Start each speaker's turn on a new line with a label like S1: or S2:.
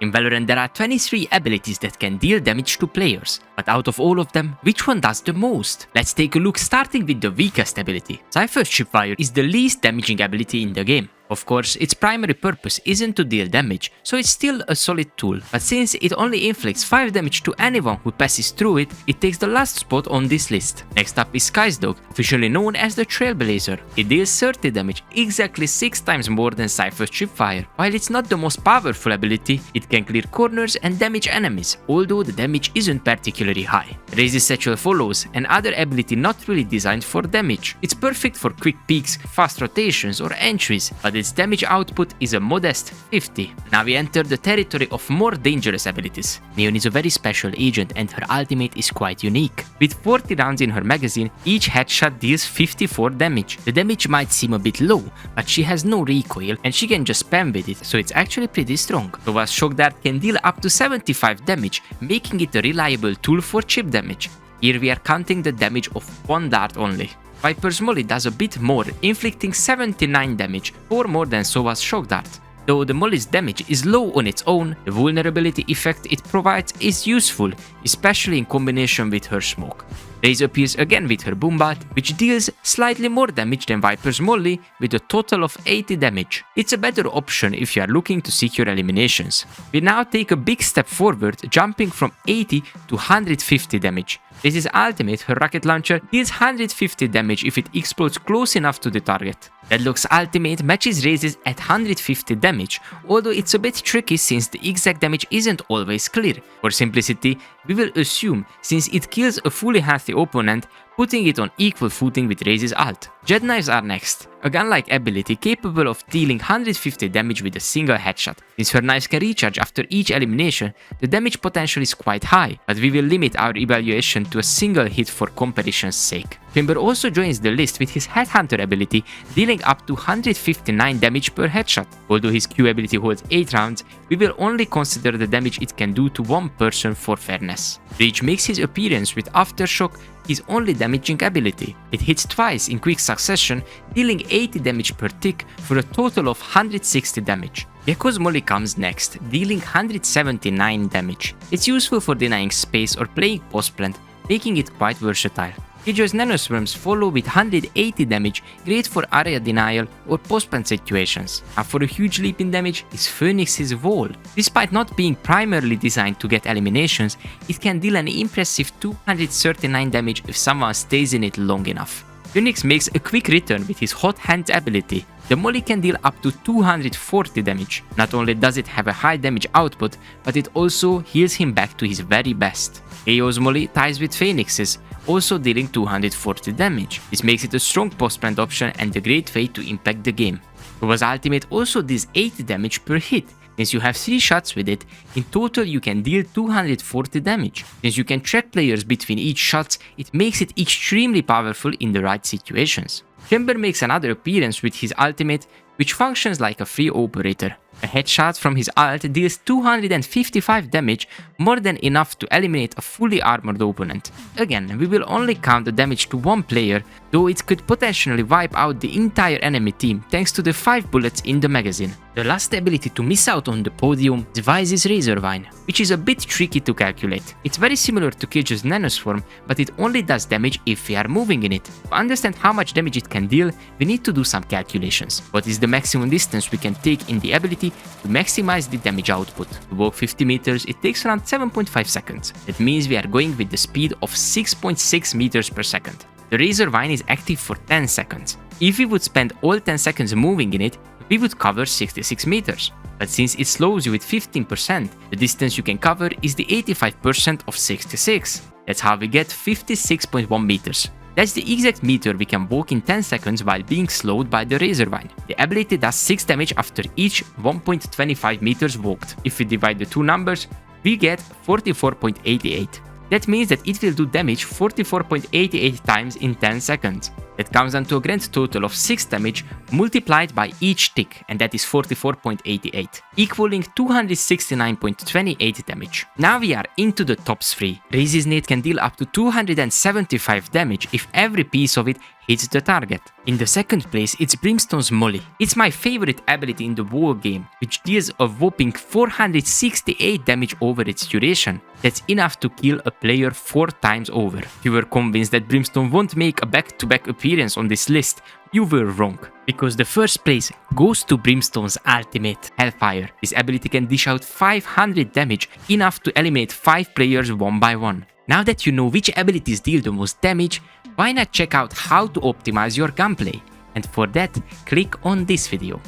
S1: In Valorant there are 23 abilities that can deal damage to players, but out of all of them, which one does the most? Let's take a look starting with the weakest ability. Cypher's Tripwire is the least damaging ability in the game. Of course, its primary purpose isn't to deal damage, so it's still a solid tool, but since it only inflicts 5 damage to anyone who passes through it, it takes the last spot on this list. Next up is Sky's Dog, officially known as the Trailblazer. It deals 30 damage, exactly 6 times more than Cypher's Tripwire. While it's not the most powerful ability, it can clear corners and damage enemies, although the damage isn't particularly high. Raze's Satchel follows, another ability not really designed for damage. It's perfect for quick peeks, fast rotations or entries, but its damage output is a modest 50. Now we enter the territory of more dangerous abilities. Neon is a very special agent and her ultimate is quite unique. With 40 rounds in her magazine, each headshot deals 54 damage. The damage might seem a bit low, but she has no recoil and she can just spam with it, so it's actually pretty strong. Nova's Shock Dart can deal up to 75 damage, making it a reliable tool for chip damage. Here we are counting the damage of one dart only. Viper's Molly does a bit more, inflicting 79 damage, 4 more than Sova's Shock Dart. Though the Molly's damage is low on its own, the vulnerability effect it provides is useful, especially in combination with her smoke. Raze appears again with her Boombat, which deals slightly more damage than Viper's Molly with a total of 80 damage. It's a better option if you are looking to secure eliminations. We now take a big step forward, jumping from 80 to 150 damage. Raze's ultimate, her rocket launcher, deals 150 damage if it explodes close enough to the target. Deadlock's ultimate matches Raze's at 150 damage, although it's a bit tricky since the exact damage isn't always clear. For simplicity, we will assume since it kills a fully healthy opponent, putting it on equal footing with Raze's ult. Jet Knives are next, a gun-like ability capable of dealing 150 damage with a single headshot. Since her knives can recharge after each elimination, the damage potential is quite high, but we will limit our evaluation to a single hit for comparison's sake. Chamber also joins the list with his Headhunter ability, dealing up to 159 damage per headshot. Although his Q ability holds 8 rounds, we will only consider the damage it can do to one person for fairness. Breach makes his appearance with Aftershock, his only damaging ability. It hits twice in quick succession, dealing 80 damage per tick for a total of 160 damage. Gekko's Molly comes next, dealing 179 damage. It's useful for denying space or playing post-plant, making it quite versatile. Killjoy's Nanoswarms follow with 180 damage, great for area denial or post-plant situations. And for a huge leap in damage is Phoenix's Wall. Despite not being primarily designed to get eliminations, it can deal an impressive 239 damage if someone stays in it long enough. Phoenix makes a quick return with his Hot Hands ability. The Molly can deal up to 240 damage. Not only does it have a high damage output, but it also heals him back to his very best. AO's Molly ties with Phoenix's, also dealing 240 damage. This makes it a strong post-plant option and a great way to impact the game. Nova's ultimate also deals 80 damage per hit. Since you have 3 shots with it, in total you can deal 240 damage. Since you can track players between each shots, it makes it extremely powerful in the right situations. Chamber makes another appearance with his ultimate, which functions like a free operator. A headshot from his ult deals 255 damage, more than enough to eliminate a fully armored opponent. Again, we will only count the damage to one player, though it could potentially wipe out the entire enemy team thanks to the 5 bullets in the magazine. The last ability to miss out on the podium is Vize's Razorvine, which is a bit tricky to calculate. It's very similar to Killjoy's Nanoswarm, but it only does damage if we are moving in it. To understand how much damage it can deal, we need to do some calculations. What is the maximum distance we can take in the ability to maximize the damage output? To walk 50 meters, it takes around 7.5 seconds. That means we are going with the speed of 6.6 meters per second. The Razorvine is active for 10 seconds. If we would spend all 10 seconds moving in it, we would cover 66 meters. But since it slows you with 15%, the distance you can cover is the 85% of 66. That's how we get 56.1 meters. That's the exact meter we can walk in 10 seconds while being slowed by the Razorvine. The ability does 6 damage after each 1.25 meters walked. If we divide the two numbers, we get 44.88. That means that it will do damage 44.88 times in 10 seconds. That comes down to a grand total of 6 damage multiplied by each tick, and that is 44.88, equaling 269.28 damage. Now we are into the top 3. Raze's nade can deal up to 275 damage if every piece of it hits the target. In the second place, it's Brimstone's Molly. It's my favorite ability in the whole game, which deals a whopping 468 damage over its duration. That's enough to kill a player 4 times over. If you were convinced that Brimstone won't make a back-to-back appearance on this list, you were wrong, because the first place goes to Brimstone's ultimate, Hellfire. This ability can dish out 500 damage, enough to eliminate 5 players one by one. Now that you know which abilities deal the most damage, why not check out how to optimize your gunplay? And for that, click on this video.